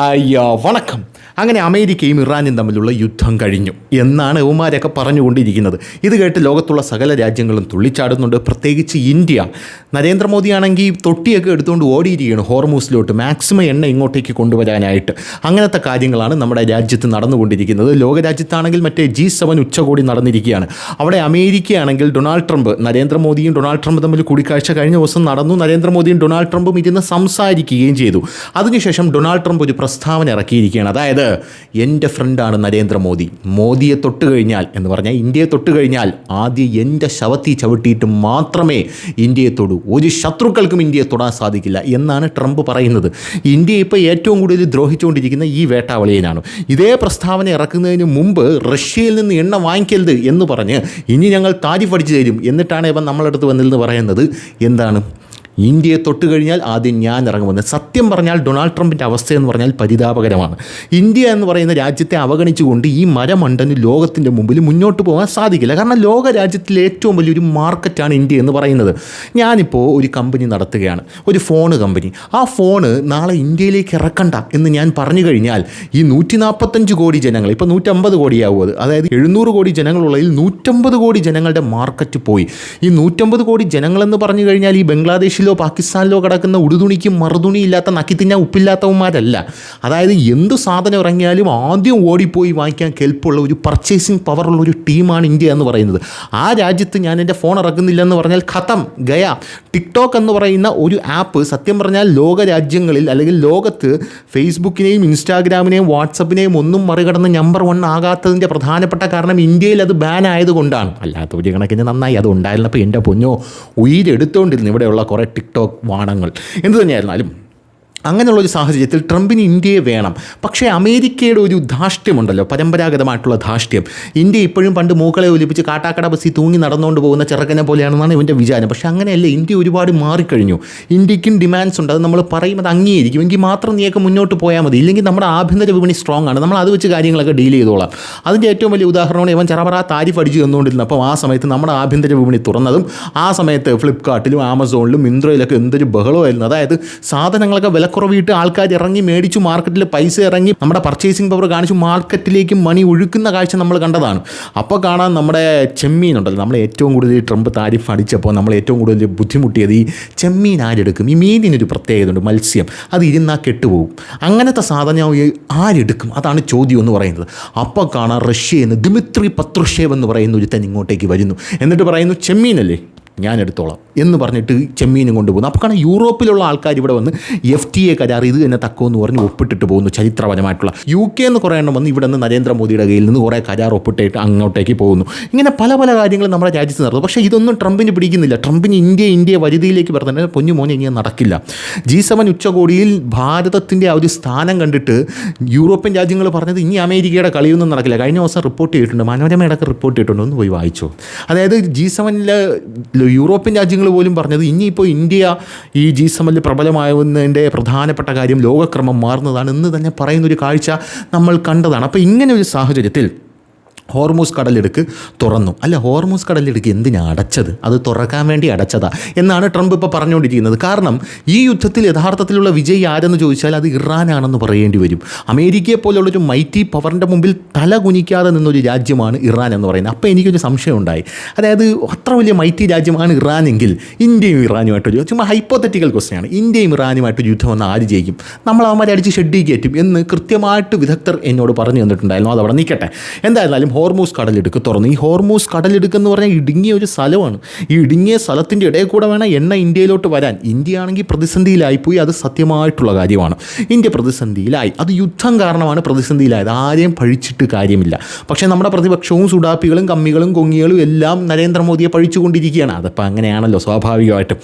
അയ്യോ വണക്കം. അങ്ങനെ അമേരിക്കയും ഇറാനും തമ്മിലുള്ള യുദ്ധം കഴിഞ്ഞു എന്നാണ് യവന്മാരൊക്കെ പറഞ്ഞുകൊണ്ടിരിക്കുന്നത്. ഇത് കേട്ട് ലോകത്തുള്ള സകല രാജ്യങ്ങളും തുള്ളിച്ചാടുന്നുണ്ട്, പ്രത്യേകിച്ച് ഇന്ത്യ. നരേന്ദ്രമോദിയാണെങ്കിൽ തൊട്ടിയൊക്കെ എടുത്തുകൊണ്ട് ഓടിയിരിക്കുകയാണ് ഹോർമൂസിലോട്ട്, മാക്സിമം എണ്ണ ഇങ്ങോട്ടേക്ക് കൊണ്ടുവരാനായിട്ട്. അങ്ങനത്തെ കാര്യങ്ങളാണ് നമ്മുടെ രാജ്യത്ത് നടന്നുകൊണ്ടിരിക്കുന്നത്. ലോകരാജ്യത്താണെങ്കിൽ മറ്റേ G7 ഉച്ചകോടി നടന്നിരിക്കുകയാണ്. അവിടെ അമേരിക്കയാണെങ്കിൽ ഡൊണാൾഡ് ട്രംപ്, നരേന്ദ്രമോദിയും ഡൊണാൾഡ് ട്രംപ് തമ്മിൽ കൂടിക്കാഴ്ച കഴിഞ്ഞ ദിവസം നടന്നു. നരേന്ദ്രമോദിയും ഡൊണാൾഡ് ട്രംപും ഇരുന്ന് സംസാരിക്കുകയും ചെയ്തു. അതിനുശേഷം ഡൊണാൾഡ് ട്രംപ് ഒരു പ്രസ്താവന ഇറക്കിയിരിക്കുകയാണ്. അതായത് എൻ്റെ ഫ്രണ്ടാണ് നരേന്ദ്രമോദി, മോദിയെ തൊട്ട് കഴിഞ്ഞാൽ എന്ന് പറഞ്ഞാൽ ഇന്ത്യയെ തൊട്ട് കഴിഞ്ഞാൽ ആദ്യം എൻ്റെ ശവത്തി ചവിട്ടിയിട്ട് മാത്രമേ ഇന്ത്യയെ തൊടൂ, ഒരു ശത്രുക്കൾക്കും ഇന്ത്യയെ തൊടാൻ സാധിക്കില്ല എന്നാണ് ട്രംപ് പറയുന്നത്. ഇന്ത്യ ഇപ്പോൾ ഏറ്റവും കൂടുതൽ ദ്രോഹിച്ചുകൊണ്ടിരിക്കുന്ന ഈ വേട്ടാവളിയനാണ്. ഇതേ പ്രസ്താവന ഇറക്കുന്നതിന് മുമ്പ് റഷ്യയിൽ നിന്ന് എണ്ണ വാങ്ങിക്കരുത് എന്ന് പറഞ്ഞ് ഇനി ഞങ്ങൾ താരിഫ് അടിച്ചു തരും എന്നിട്ടാണ് ഇവൻ നമ്മളടുത്ത് വന്നിരുന്ന് പറയുന്നത് എന്താണ്, ഇന്ത്യയെ തൊട്ട് കഴിഞ്ഞാൽ ആദ്യം ഞാൻ ഇറങ്ങുമെന്ന്. സത്യം പറഞ്ഞാൽ ഡൊണാൾഡ് ട്രംപിൻ്റെ അവസ്ഥയെന്ന് പറഞ്ഞാൽ പരിതാപകരമാണ്. ഇന്ത്യ എന്ന് പറയുന്ന രാജ്യത്തെ അവഗണിച്ചുകൊണ്ട് ഈ മരമണ്ടന് ലോകത്തിൻ്റെ മുമ്പിൽ മുന്നോട്ട് പോകാൻ സാധിക്കില്ല. കാരണം ലോക രാജ്യത്തിലെ ഏറ്റവും വലിയൊരു മാർക്കറ്റാണ് ഇന്ത്യ എന്ന് പറയുന്നത്. ഞാനിപ്പോൾ ഒരു കമ്പനി നടത്തുകയാണ്, ഒരു ഫോണ് കമ്പനി. ആ ഫോണ് നാളെ ഇന്ത്യയിലേക്ക് ഇറക്കണ്ട എന്ന് ഞാൻ പറഞ്ഞു കഴിഞ്ഞാൽ ഈ 145 കോടി ജനങ്ങൾ, ഇപ്പോൾ 150 കോടിയാവും അത്, അതായത് 700 കോടി ജനങ്ങളുള്ളതിൽ 150 കോടി ജനങ്ങളുടെ മാർക്കറ്റ് പോയി. ഈ 150 കോടി ജനങ്ങളെന്ന് പറഞ്ഞു കഴിഞ്ഞാൽ ഈ ബംഗ്ലാദേശിൽ പാകിസ്ഥാനിലോ കിടക്കുന്ന ഉടുതുണിക്കും മറുതുണി ഇല്ലാത്ത നക്കിത്തിഞ്ഞ ഉപ്പില്ലാത്തവന്മാരല്ല. അതായത് എന്ത് സാധനം ഇറങ്ങിയാലും ആദ്യം ഓടിപ്പോയി വാങ്ങിക്കാൻ കെൽപ്പുള്ള ഒരു പർച്ചേസിങ് പവറുള്ള ഒരു ടീമാണ് ഇന്ത്യ എന്ന് പറയുന്നത്. ആ രാജ്യത്ത് ഞാൻ എൻ്റെ ഫോൺ ഇറക്കുന്നില്ല എന്ന് പറഞ്ഞാൽ ഖത്തം ഗയ. ടിക്ടോക്ക് എന്ന് പറയുന്ന ഒരു ആപ്പ് സത്യം പറഞ്ഞാൽ ലോക രാജ്യങ്ങളിൽ അല്ലെങ്കിൽ ലോകത്ത് ഫേസ്ബുക്കിനെയും ഇൻസ്റ്റാഗ്രാമിനെയും വാട്സപ്പിനെയും ഒന്നും മറികടന്ന് നമ്പർ 1 ആകാത്തതിൻ്റെ പ്രധാനപ്പെട്ട കാരണം ഇന്ത്യയിൽ അത് ബാൻ ആയതുകൊണ്ടാണ്. അല്ലാത്ത ഒരു കണക്കിന് നന്നായി അത് ഉണ്ടായിരുന്നപ്പോൾ എൻ്റെ പൊന്നോ ഉയരെടുത്തുകൊണ്ടിരുന്നു ഇവിടെയുള്ള കുറേ ടിക്ടോക്ക് വാണങ്ങൾ. എന്തു തന്നെയായിരുന്നാലും അങ്ങനെയുള്ളൊരു സാഹചര്യത്തിൽ ട്രംപിന് ഇന്ത്യയെ വേണം. പക്ഷേ അമേരിക്കയുടെ ഒരു ധാർഷ്ട്യമുണ്ടല്ലോ, പരമ്പരാഗതമായിട്ടുള്ള ധാർഷ്ട്യം. ഇന്ത്യ ഇപ്പോഴും പണ്ട് മൂക്കളെ ഒലിപ്പിച്ച് കാട്ടാക്കട ബസ്സിൽ തൂങ്ങി നടന്നുകൊണ്ട് പോകുന്ന ചെറുക്കനെ പോലെയാണെന്നാണ് ഇവൻ്റെ വിചാരം. പക്ഷേ അങ്ങനെയല്ല, ഇന്ത്യ ഒരുപാട് മാറിക്കഴിഞ്ഞു. ഇന്ത്യക്കും ഡിമാൻഡ്സ് ഉണ്ട്, അത് നമ്മൾ പറയും, അത് അംഗീകരിക്കും. എങ്കിൽ മാത്രം നീയൊക്കെ മുന്നോട്ട് പോയാൽ മതി. ഇല്ലെങ്കിൽ നമ്മുടെ ആഭ്യന്തര വിപണി സ്ട്രോങ് ആണ്, നമ്മൾ അത് വെച്ച് കാര്യങ്ങളൊക്കെ ഡീൽ ചെയ്തോളാം. അതിൻ്റെ ഏറ്റവും വലിയ ഉദാഹരണമാണ് ഇവൻ ചെറപറ താരിഫ് അടിച്ച് തന്നുകൊണ്ടിരുന്നത്. അപ്പോൾ ആ സമയത്ത് നമ്മുടെ ആഭ്യന്തര വിപണി തുറന്നതും ആ സമയത്ത് ഫ്ലിപ്കാർട്ടിലും ആമസോണിലും മിന്ത്രയിലൊക്കെ എന്തൊരു ബഹളമായിരുന്നു. അതായത് സാധനങ്ങളൊക്കെ വിലക്കുറവിട്ട് ആൾക്കാർ ഇറങ്ങി മേടിച്ചു, മാർക്കറ്റിൽ പൈസ ഇറങ്ങി നമ്മുടെ പർച്ചേസിംഗ് പവർ കാണിച്ചു മാർക്കറ്റിലേക്ക് മണി ഒഴുക്കുന്ന കാഴ്ച നമ്മൾ കണ്ടതാണ്. അപ്പോൾ കാണാൻ നമ്മുടെ ചെമ്മീൻ ഉണ്ടല്ലോ, നമ്മൾ ഏറ്റവും കൂടുതൽ ട്രംപ് താരിഫ് അടിച്ചപ്പോൾ നമ്മൾ ഏറ്റവും കൂടുതൽ ബുദ്ധിമുട്ടിയത് ഈ ചെമ്മീൻ ആരെടുക്കും. ഈ മീനിനൊരു പ്രത്യേകത ഉണ്ട്, മത്സ്യം അത് ഇരുന്നാൽ കെട്ടുപോകും. അങ്ങനത്തെ സാധനം ആരെടുക്കും, അതാണ് ചോദ്യം എന്ന് പറയുന്നത്. അപ്പോൾ കാണാൻ റഷ്യയിൽ നിന്ന് ദിമിത്രി പത്രുഷേവ് എന്ന് പറയുന്ന ഒരുത്തൻ ഇങ്ങോട്ടേക്ക് വരുന്നു. എന്നിട്ട് പറയുന്നു ചെമ്മീനല്ലേ ഞാൻ എടുത്തോളാം എന്ന് പറഞ്ഞിട്ട് ചെമ്മീനും കൊണ്ടുപോകുന്നു. അപ്പോൾ കാരണം യൂറോപ്പിലുള്ള ആൾക്കാർ ഇവിടെ വന്ന് FTA കരാർ ഇത് തന്നെ തക്കുമെന്ന് പറഞ്ഞ് ഒപ്പിട്ടിട്ട് പോകുന്നു. ചരിത്രപരമായിട്ടുള്ള UK എന്ന് കുറേ എണ്ണം വന്ന് ഇവിടെ നിന്ന് നരേന്ദ്രമോദിയുടെ കയ്യിൽ നിന്ന് കുറേ കരാർ ഒപ്പിട്ടിട്ട് അങ്ങോട്ടേക്ക് പോകുന്നു. ഇങ്ങനെ പല പല കാര്യങ്ങളും നമ്മുടെ രാജ്യത്ത് നടന്നു. പക്ഷേ ഇതൊന്നും ട്രംപിന് പിടിക്കുന്നില്ല. ട്രംപിന് ഇന്ത്യ വരുതിയിലേക്ക് വരുന്നത് പൊന്നുമോനെ ഇനി നടക്കില്ല. G7 ഉച്ചകോടിയിൽ ഭാരതത്തിൻ്റെ ആ ഒരു സ്ഥാനം കണ്ടിട്ട് യൂറോപ്യൻ രാജ്യങ്ങൾ പറഞ്ഞത് ഇനി അമേരിക്കയുടെ കളിയൊന്നും നടക്കില്ല. കഴിഞ്ഞ ദിവസം റിപ്പോർട്ട് ചെയ്തിട്ടുണ്ട്, മനോരമയുടെയൊക്കെ റിപ്പോർട്ട് ചെയ്തിട്ടുണ്ട്, ഒന്ന് പോയി വായിച്ചോ. അതായത് G7 യൂറോപ്യൻ രാജ്യങ്ങൾ പോലും പറഞ്ഞത് ഇനിയിപ്പോൾ ഇന്ത്യ ഈ G7 പ്രബലമാവുന്നതിൻ്റെ പ്രധാനപ്പെട്ട കാര്യം ലോകക്രമം മാറുന്നതാണ് എന്ന് തന്നെ പറയുന്നൊരു കാഴ്ച നമ്മൾ കണ്ടതാണ്. അപ്പോൾ ഇങ്ങനെ ഒരു സാഹചര്യത്തിൽ ഹോർമൂസ് കടലിടുക്ക് തുറന്നു. അല്ല, ഹോർമൂസ് കടലിടുക്ക് എന്തിനാണ് അടച്ചത്? അത് തുറക്കാൻ വേണ്ടി അടച്ചതാ എന്നാണ് ട്രംപ് ഇപ്പോൾ പറഞ്ഞുകൊണ്ടിരിക്കുന്നത്. കാരണം ഈ യുദ്ധത്തിൽ യഥാർത്ഥത്തിലുള്ള വിജയി ആരെന്ന് ചോദിച്ചാൽ അത് ഇറാനാണെന്ന് പറയേണ്ടി വരും. അമേരിക്കയെ പോലുള്ളൊരു മൈറ്റി പവറിൻ്റെ മുമ്പിൽ തല കുനിക്കാതെ നിന്നൊരു രാജ്യമാണ് ഇറാൻ എന്ന് പറയുന്നത്. അപ്പോൾ എനിക്കൊരു സംശയം ഉണ്ടായി. അതായത് അത്ര വലിയ മൈറ്റി രാജ്യമാണ് ഇറാനെങ്കിൽ ഇന്ത്യയും ഇറാനുമായിട്ടൊരു ചുമ്മാ ഹൈപ്പോത്തറ്റിക്കൽ ക്വസ്റ്റ്യനാണ്, ഇന്ത്യയും ഇറാനുമായിട്ടൊരു യുദ്ധം വന്ന് ആര് ജയിക്കും, നമ്മൾ അവന്മാരെ അടിച്ച് ഷെഡ്ഡി കയറ്റും എന്ന് കൃത്യമായിട്ട് വിദഗ്ധർ എന്നോട് പറഞ്ഞു തന്നിട്ടുണ്ടായിരുന്നു. അതവിടെ നിൽക്കട്ടെ. എന്തായിരുന്നാലും ഹോർമൂസ് കടലിടുക്ക് തുറന്നു. ഈ ഹോർമൂസ് കടലിടുക്ക് എന്ന് പറഞ്ഞാൽ ഇടുങ്ങിയ ഒരു സ്ഥലമാണ്. ഈ ഇടുങ്ങിയ സ്ഥലത്തിൻ്റെ ഇടയിൽ കൂടെ വേണം എണ്ണ ഇന്ത്യയിലോട്ട് വരാൻ. ഇന്ത്യ ആണെങ്കിൽ പ്രതിസന്ധിയിലായിപ്പോയി, അത് സത്യമായിട്ടുള്ള കാര്യമാണ്. ഇന്ത്യ പ്രതിസന്ധിയിലായി, അത് യുദ്ധം കാരണമാണ് പ്രതിസന്ധിയിലായത്. ആരെയും പഴിച്ചിട്ട് കാര്യമില്ല. പക്ഷേ നമ്മുടെ പ്രതിപക്ഷവും സുഡാപ്പികളും കമ്മികളും കൊങ്ങികളും എല്ലാം നരേന്ദ്രമോദിയെ പഴിച്ചുകൊണ്ടിരിക്കുകയാണ്. അതപ്പോൾ അങ്ങനെയാണല്ലോ സ്വാഭാവികമായിട്ടും.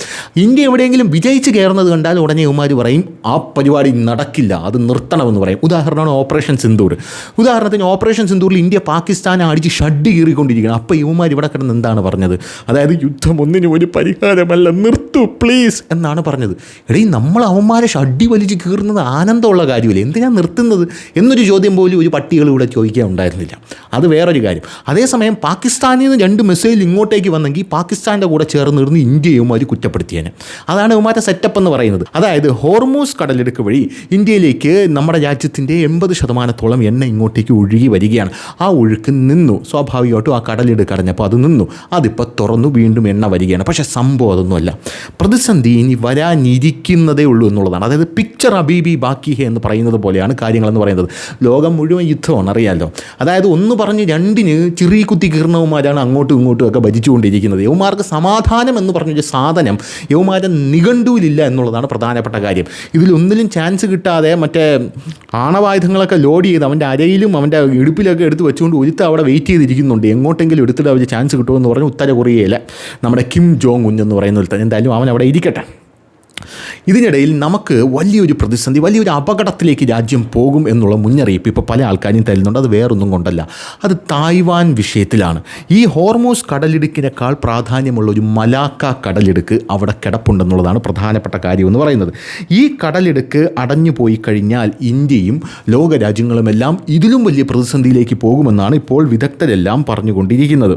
ഇന്ത്യ എവിടെയെങ്കിലും വിജയിച്ച് കയറുന്നത് കണ്ടാൽ ഉടനെ ഉമാർ പറയും ആ പരിപാടി നടക്കില്ല, അത് നിർത്തണമെന്ന് പറയും. ഉദാഹരണമാണ് ഓപ്പറേഷൻ സിന്ദൂർ. ഉദാഹരണത്തിന് ഓപ്പറേഷൻ സിന്ദൂറിൽ ഇന്ത്യ പാകിസ്ഥാൻ പാകിസ്ഥാനെ അടിച്ച് ഷഡ്ഡി കീറിക്കൊണ്ടിരിക്കുകയാണ്. അപ്പോൾ യുവമാർ ഇവിടെ കിടന്ന് എന്താണ് പറഞ്ഞത്? അതായത് യുദ്ധം ഒന്നിനും ഒരു പരിഹാരമല്ല, നിർത്തൂ പ്ലീസ് എന്നാണ് പറഞ്ഞത്. എടീ, നമ്മൾ അവന്മാരെ ഷഡ്ഡി വലിച്ച് കീറുന്നത് ആനന്ദമുള്ള കാര്യമില്ല, എന്തിനാണ് നിർത്തുന്നത് എന്നൊരു ചോദ്യം പോലും ഒരു പട്ടികൾ ഇവിടെ ചോദിക്കാൻ ഉണ്ടായിരുന്നില്ല. അത് വേറൊരു കാര്യം. അതേസമയം പാകിസ്ഥാനിൽ നിന്ന് 2 മിസൈൽ ഇങ്ങോട്ടേക്ക് വന്നെങ്കിൽ പാകിസ്ഥാൻ്റെ കൂടെ ചേർന്നിരുന്ന് ഇന്ത്യയുമാർ കുറ്റപ്പെടുത്തിയേനെ. അതാണ് ഇവന്മാരുടെ സെറ്റപ്പ് എന്ന് പറയുന്നത്. അതായത് ഹോർമൂസ് കടലിടുക്ക് വഴി ഇന്ത്യയിലേക്ക് നമ്മുടെ രാജ്യത്തിൻ്റെ 80% എണ്ണ ഇങ്ങോട്ടേക്ക് ഒഴുകി വരികയാണ്. ആ ഒഴുക്ക് നിന്നു, സ്വാഭാവികമായിട്ടും ആ കടലിടുക്ക് അടഞ്ഞപ്പോൾ അത് നിന്നു. അതിപ്പോൾ തുറന്നു, വീണ്ടും എണ്ണ വരികയാണ്. പക്ഷേ സംഭവം അതൊന്നുമല്ല. പ്രതിസന്ധി ഇനി വരാനിരിക്കുന്നതേ ഉള്ളൂ എന്നുള്ളതാണ്. അതായത് പിക്ചർ അബീബി ബാക്കി ഹേ എന്ന് പറയുന്നത് പോലെയാണ് കാര്യങ്ങളെന്ന് പറയുന്നത്. ലോകം മുഴുവൻ യുദ്ധമാണ്, അറിയാമല്ലോ. അതായത് ഒന്ന് പറഞ്ഞ് രണ്ടിന് ചിറി കുത്തി കീർണവന്മാരാണ് അങ്ങോട്ടും ഇങ്ങോട്ടും ഒക്കെ ഭജിച്ചുകൊണ്ടിരിക്കുന്നത്. യവന്മാർക്ക് സമാധാനം എന്ന് പറഞ്ഞൊരു സാധനം യവന്മാരുടെ നിഘണ്ടുവിലില്ല എന്നുള്ളതാണ് പ്രധാനപ്പെട്ട കാര്യം. ഇതിലൊന്നിലും ചാൻസ് കിട്ടാതെ മറ്റേ ആണവായുധങ്ങളൊക്കെ ലോഡ് ചെയ്ത് അവൻ്റെ അരയിലും അവൻ്റെ ഇടുപ്പിലൊക്കെ എടുത്ത് വെച്ചുകൊണ്ട് ഒരുത്ത് അവിടെ വെയിറ്റ് ചെയ്തിരിക്കുന്നുണ്ട്. എങ്ങോട്ടെങ്കിലും എടുത്തിട്ട് അവർ ചാൻസ് കിട്ടുമെന്ന് പറഞ്ഞ് ഉത്തര കൊറിയയിലെ നമ്മുടെ കിം ജോങ് ഉൻ എന്ന് പറയുന്ന ഒരുത്തൻ. എന്തായാലും അവൻ അവിടെ ഇരിക്കട്ടെ. ഇതിനിടയിൽ നമുക്ക് വലിയൊരു പ്രതിസന്ധി, വലിയൊരു അപകടത്തിലേക്ക് രാജ്യം പോകും എന്നുള്ള മുന്നറിയിപ്പ് ഇപ്പോൾ പല ആൾക്കാരും തരുന്നുണ്ട്. അത് വേറൊന്നും കൊണ്ടല്ല, അത് തായ്വാൻ വിഷയത്തിലാണ്. ഈ ഹോർമൂസ് കടലിടുക്കിനേക്കാൾ പ്രാധാന്യമുള്ള ഒരു മലാക്ക കടലിടുക്ക് അവിടെ കിടപ്പുണ്ടെന്നുള്ളതാണ് പ്രധാനപ്പെട്ട കാര്യം എന്ന് പറയുന്നത്. ഈ കടലിടുക്ക് അടഞ്ഞു പോയി കഴിഞ്ഞാൽ ഇന്ത്യയും ലോകരാജ്യങ്ങളുമെല്ലാം ഇതിലും വലിയ പ്രതിസന്ധിയിലേക്ക് പോകുമെന്നാണ് ഇപ്പോൾ വിദഗ്ധരെല്ലാം പറഞ്ഞുകൊണ്ടിരിക്കുന്നത്.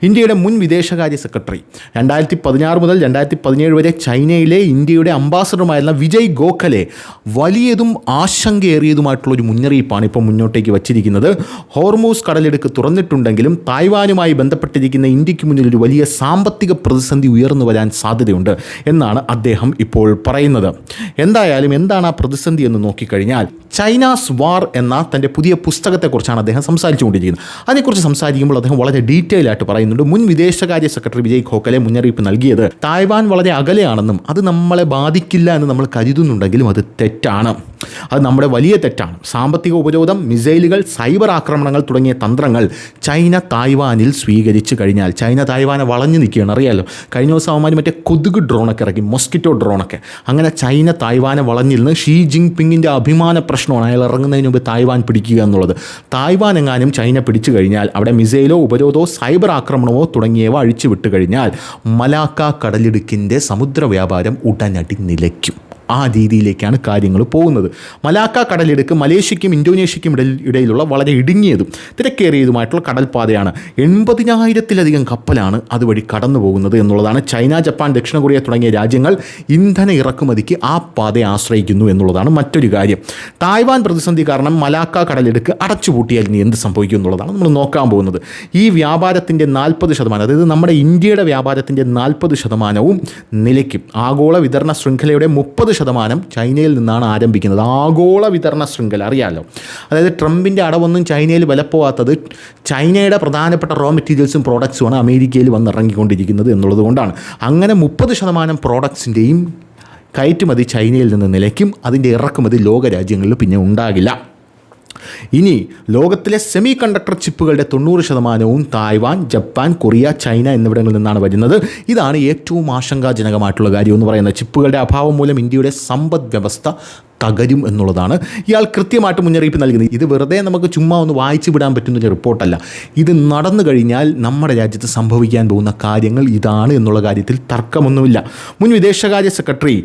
ഇന്ത്യയുടെ മുൻ വിദേശകാര്യ സെക്രട്ടറി 2016 മുതൽ 2017 വരെ ചൈനയിലെ ഇന്ത്യയുടെ അംബാസഡറുമായിരുന്ന വിജയ് ഗോഖലെ വലിയതും ആശങ്കയേറിയതുമായിട്ടുള്ളൊരു മുന്നറിയിപ്പാണ് ഇപ്പോൾ മുന്നോട്ടേക്ക് വച്ചിരിക്കുന്നത്. ഹോർമൂസ് കടലിടുക്ക് തുറന്നിട്ടുണ്ടെങ്കിലും തായ്വാനുമായി ബന്ധപ്പെട്ടിരിക്കുന്ന ഇന്ത്യക്ക് മുന്നിൽ ഒരു വലിയ സാമ്പത്തിക പ്രതിസന്ധി ഉയർന്നു വരാൻ സാധ്യതയുണ്ട് എന്നാണ് അദ്ദേഹം ഇപ്പോൾ പറയുന്നത്. എന്തായാലും എന്താണ് ആ പ്രതിസന്ധി എന്ന് നോക്കിക്കഴിഞ്ഞാൽ, ചൈനാസ് വാർ എന്ന തൻ്റെ പുതിയ പുസ്തകത്തെക്കുറിച്ചാണ് അദ്ദേഹം സംസാരിച്ചുകൊണ്ടിരിക്കുന്നത്. അതിനെക്കുറിച്ച് സംസാരിക്കുമ്പോൾ അദ്ദേഹം വളരെ ഡീറ്റെയിൽ ആയിട്ട് പറയുന്നുണ്ട്. മുൻ വിദേശകാര്യ സെക്രട്ടറി വിജയ് ഗോഖലെ മുന്നറിയിപ്പ് നൽകിയത് തായ്വാൻ വളരെ അകലെയാണെന്നും അത് നമ്മളെ ബാധിക്കില്ല എന്ന് നമ്മൾ കരുതുന്നുണ്ടെങ്കിലും അത് തെറ്റാണ്. അത് നമ്മുടെ വലിയ തെറ്റാണ്. സാമ്പത്തിക ഉപരോധം, മിസൈലുകൾ, സൈബർ ആക്രമണങ്ങൾ തുടങ്ങിയ തന്ത്രങ്ങൾ ചൈന തായ്വാനിൽ സ്വീകരിച്ചു കഴിഞ്ഞാൽ, ചൈന തായ്വാനെ വളഞ്ഞു നിൽക്കുകയാണ്, അറിയാമല്ലോ. കഴിഞ്ഞ ദിവസം അവന്മാർ മറ്റേ കൊതുക് ഡ്രോണൊക്കെ ഇറക്കി, മൊസ്കിറ്റോ ഡ്രോണൊക്കെ. അങ്ങനെ ചൈന തായ്വാനെ വളഞ്ഞിരുന്ന് ഷീ ജിങ് പിങ്ങിൻ്റെ അഭിമാന പ്രശ്നമാണ് അയാൾ ഇറങ്ങുന്നതിന് മുമ്പ് തായ്വാൻ പിടിക്കുക എന്നുള്ളത്. തായ്വാൻ എങ്ങാനും ചൈന പിടിച്ചു കഴിഞ്ഞാൽ അവിടെ മിസൈലോ ഉപരോധമോ സൈബർ ആക്രമണമോ തുടങ്ങിയവ അഴിച്ചു വിട്ട് കഴിഞ്ഞാൽ മലാക്ക കടലിടുക്കിൻ്റെ സമുദ്ര വ്യാപാരം ഉടനടി നിലയ്ക്കും. ആ രീതിയിലേക്കാണ് കാര്യങ്ങൾ പോകുന്നത്. മലാക്ക കടലിടുക്ക് മലേഷ്യയ്ക്കും ഇന്തോനേഷ്യയ്ക്കും ഇടയിലുള്ള വളരെ ഇടുങ്ങിയതും തിരക്കേറിയതുമായിട്ടുള്ള കടൽപ്പാതയാണ്. 80,000-ലധികം കപ്പലാണ് അതുവഴി കടന്നു പോകുന്നത് എന്നുള്ളതാണ്. ചൈന, ജപ്പാൻ, ദക്ഷിണ കൊറിയ തുടങ്ങിയ രാജ്യങ്ങൾ ഇന്ധന ഇറക്കുമതിക്ക് ആ പാതയെ ആശ്രയിക്കുന്നു എന്നുള്ളതാണ് മറ്റൊരു കാര്യം. തായ്വാൻ പ്രതിസന്ധി കാരണം മലാക്ക കടലിടുക്ക് അടച്ചുപൂട്ടിയാൽ ഇനി എന്ത് സംഭവിക്കും എന്നുള്ളതാണ് നമ്മൾ നോക്കാൻ പോകുന്നത്. ഈ വ്യാപാരത്തിൻ്റെ 40%, അതായത് നമ്മുടെ ഇന്ത്യയുടെ വ്യാപാരത്തിൻ്റെ 40% നിലയ്ക്കും. ആഗോള വിതരണ ശൃംഖലയുടെ 30% ചൈനയിൽ നിന്നാണ് ആരംഭിക്കുന്നത്. ആഗോള വിതരണ ശൃംഖല അറിയാമല്ലോ. അതായത് ട്രംപിൻ്റെ അടവൊന്നും ചൈനയിൽ വിലപ്പോവാത്തത് ചൈനയുടെ പ്രധാനപ്പെട്ട റോ മെറ്റീരിയൽസും പ്രോഡക്ട്സുമാണ് അമേരിക്കയിൽ വന്നിറങ്ങിക്കൊണ്ടിരിക്കുന്നത് എന്നുള്ളത് കൊണ്ടാണ്. അങ്ങനെ 30% പ്രോഡക്ട്സിൻ്റെയും കയറ്റുമതി ചൈനയിൽ നിന്ന് നിലയ്ക്കും. അതിൻ്റെ ഇറക്കുമതി ലോകരാജ്യങ്ങളിൽ പിന്നെ ഉണ്ടാകില്ല. ഇനി ലോകത്തിലെ സെമി കണ്ടക്ടർ ചിപ്പുകളുടെ 90% തായ്വാൻ, ജപ്പാൻ, കൊറിയ, ചൈന എന്നിവിടങ്ങളിൽ നിന്നാണ് വരുന്നത്. ഇതാണ് ഏറ്റവും ആശങ്കാജനകമായിട്ടുള്ള കാര്യം എന്ന് പറയുന്നത്. ചിപ്പുകളുടെ അഭാവം മൂലം ഇന്ത്യയുടെ സമ്പദ് വ്യവസ്ഥ തകരും എന്നുള്ളതാണ് ഇയാൾ കൃത്യമായിട്ട് മുന്നറിയിപ്പ് നൽകുന്നത്. ഇത് വെറുതെ നമുക്ക് ചുമ്മാ ഒന്ന് വായിച്ചു വിടാൻ പറ്റുന്നൊരു റിപ്പോർട്ടല്ല. ഇത് നടന്നു കഴിഞ്ഞാൽ നമ്മുടെ രാജ്യത്ത് സംഭവിക്കാൻ പോകുന്ന കാര്യങ്ങൾ ഇതാണ് എന്നുള്ള കാര്യത്തിൽ തർക്കമൊന്നുമില്ല. മുൻ വിദേശകാര്യ സെക്രട്ടറി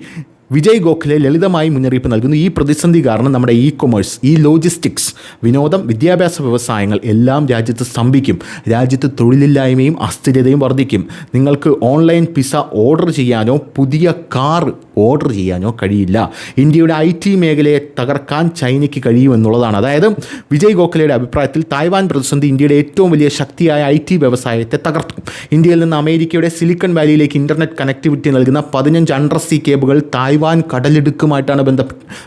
വിജയ് ഗോഖലെ ലളിതമായി മുന്നറിയിപ്പ് നൽകുന്നു. ഈ പ്രതിസന്ധി കാരണം നമ്മുടെ കൊമേഴ്സ്, ലോജിസ്റ്റിക്സ്, വിനോദം, വിദ്യാഭ്യാസ വ്യവസായങ്ങൾ എല്ലാം രാജ്യത്ത് സ്തംഭിക്കും. രാജ്യത്ത് തൊഴിലില്ലായ്മയും അസ്ഥിരതയും വർദ്ധിക്കും. നിങ്ങൾക്ക് ഓൺലൈൻ പിസ ഓർഡർ ചെയ്യാനോ പുതിയ കാർ ഓർഡർ ചെയ്യാനോ കഴിയില്ല. ഇന്ത്യയുടെ IT മേഖലയെ തകർക്കാൻ ചൈനയ്ക്ക് കഴിയുമെന്നുള്ളതാണ്. അതായത് വിജയ് ഗോഖലെയുടെ അഭിപ്രായത്തിൽ തായ്വാൻ പ്രതിസന്ധി ഇന്ത്യയുടെ ഏറ്റവും വലിയ ശക്തിയായ IT വ്യവസായത്തെ തകർക്കും. ഇന്ത്യയിൽ നിന്ന് അമേരിക്കയുടെ സിലിക്കൺ വാലിയിലേക്ക് ഇൻ്റർനെറ്റ് കണക്ടിവിറ്റി നൽകുന്ന 15 അണ്ടർസീ കേബിളുകൾ തായ്വാൻ കടലിടുക്കുമായിട്ടാണ്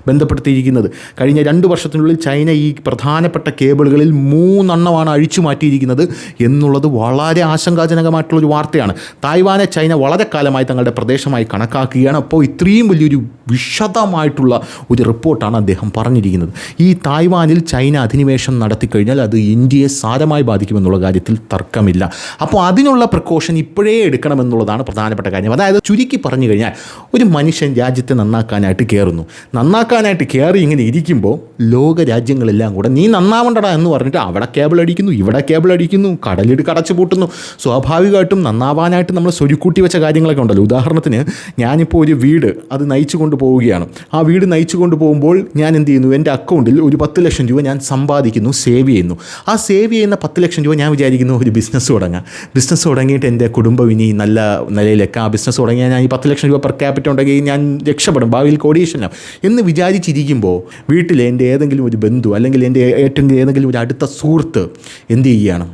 ബന്ധപ്പെടുത്തിയിരിക്കുന്നത്. കഴിഞ്ഞ 2 വർഷത്തിനുള്ളിൽ ചൈന ഈ പ്രധാനപ്പെട്ട കേബിളുകളിൽ 3 അഴിച്ചു മാറ്റിയിരിക്കുന്നത് എന്നുള്ളത് വളരെ ആശങ്കാജനകമായിട്ടുള്ളൊരു വാർത്തയാണ്. തായ്വാനെ ചൈന വളരെ കാലമായി തങ്ങളുടെ പ്രദേശമായി കണക്കാക്കുകയാണ്. അപ്പോൾ ഇത്രയും വലിയൊരു വിശദമായിട്ടുള്ള ഒരു റിപ്പോർട്ടാണ് അദ്ദേഹം പറഞ്ഞിരിക്കുന്നത്. ഈ തായ്വാനിൽ ചൈന അധിനിവേശം നടത്തിക്കഴിഞ്ഞാൽ അത് ഇന്ത്യയെ സാരമായി ബാധിക്കുമെന്നുള്ള കാര്യത്തിൽ തർക്കമില്ല. അപ്പോൾ അതിനുള്ള പ്രിക്കോഷൻ ഇപ്പോഴേ എടുക്കണമെന്നുള്ളതാണ് പ്രധാനപ്പെട്ട കാര്യം. അതായത് ചുരുക്കി പറഞ്ഞു കഴിഞ്ഞാൽ, ഒരു മനുഷ്യൻ രാജ്യത്ത് രാജ്യത്തെ നന്നാക്കാനായിട്ട് നന്നാക്കാനായിട്ട് കയറി ഇങ്ങനെ ഇരിക്കുമ്പോൾ ലോക രാജ്യങ്ങളെല്ലാം കൂടെ നീ നന്നാവണ്ടടാ എന്ന് പറഞ്ഞിട്ട് അവിടെ കേബിൾ അടിക്കുന്നു, ഇവിടെ കേബിൾ അടിക്കുന്നു, കടലിട്ട് കടച്ചു പൂട്ടുന്നു. സ്വാഭാവികമായിട്ടും നന്നാവാനായിട്ട് നമ്മൾ സ്വരുക്കൂട്ടി വെച്ച കാര്യങ്ങളൊക്കെ ഉണ്ടല്ലോ. ഉദാഹരണത്തിന് ഞാനിപ്പോൾ ഒരു വീട് അത് നയിച്ചു കൊണ്ട് പോവുകയാണ്. ആ വീട് നയിച്ചു കൊണ്ട് പോകുമ്പോൾ ഞാൻ എന്ത് ചെയ്യുന്നു, എൻ്റെ അക്കൗണ്ടിൽ ഒരു 10 ലക്ഷം രൂപ ഞാൻ സമ്പാദിക്കുന്നു, സേവ് ചെയ്യുന്നു. ആ സേവ് ചെയ്യുന്ന 10 ലക്ഷം രൂപ ഞാൻ വിചാരിക്കുന്നു ഒരു ബിസിനസ് തുടങ്ങിയിട്ട് എൻ്റെ കുടുംബം ഇനി നല്ല നിലയിലേക്ക് ആ ബിസിനസ് തുടങ്ങിയാൽ ഞാൻ ഈ 10 ലക്ഷം രൂപ പെർ ക്യാപിറ്റൽ ഉണ്ടെങ്കിൽ ഞാൻ രക്ഷപ്പെടും, ഭാവിയിൽ കോടീശ്വരനാവും എന്ന് വിചാരിച്ചിരിക്കുമ്പോൾ വീട്ടിൽ എൻ്റെ ഏതെങ്കിലും ഒരു ബന്ധു അല്ലെങ്കിൽ എൻ്റെ ഏതെങ്കിലും ഒരു അടുത്ത സുഹൃത്ത് എന്ത് ചെയ്യുകയാണ്,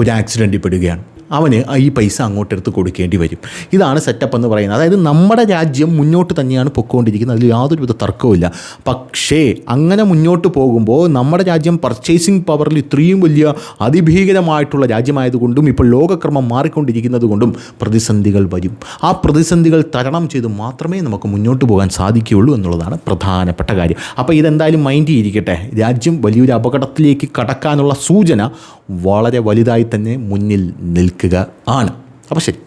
ഒരു ആക്സിഡൻറ്റിൽ പെടുകയാണ്. അവന് ഈ പൈസ അങ്ങോട്ടെടുത്ത് കൊടുക്കേണ്ടി വരും. ഇതാണ് സെറ്റപ്പ് എന്ന് പറയുന്നത്. അതായത് നമ്മുടെ രാജ്യം മുന്നോട്ട് തന്നെയാണ് പൊയ്ക്കൊണ്ടിരിക്കുന്നത്, അതിൽ യാതൊരുവിധ തർക്കവുമില്ല. പക്ഷേ അങ്ങനെ മുന്നോട്ട് പോകുമ്പോൾ നമ്മുടെ രാജ്യം പർച്ചേസിംഗ് പവറിൽ ഇത്രയും വലിയ അതിഭീകരമായിട്ടുള്ള രാജ്യമായതുകൊണ്ടും ഇപ്പോൾ ലോകക്രമം മാറിക്കൊണ്ടിരിക്കുന്നത് കൊണ്ടും പ്രതിസന്ധികൾ വരും. ആ പ്രതിസന്ധികൾ തരണം ചെയ്ത് മാത്രമേ നമുക്ക് മുന്നോട്ട് പോകാൻ സാധിക്കുകയുള്ളൂ എന്നുള്ളതാണ് പ്രധാനപ്പെട്ട കാര്യം. അപ്പോൾ ഇതെന്തായാലും മൈൻഡ് ചെയ്തിരിക്കട്ടെ. രാജ്യം വലിയൊരു അപകടത്തിലേക്ക് കടക്കാനുള്ള സൂചന വളരെ വലുതായി തന്നെ മുന്നിൽ നിൽക്കുക ആണ്. അപ്പോൾ ശരി.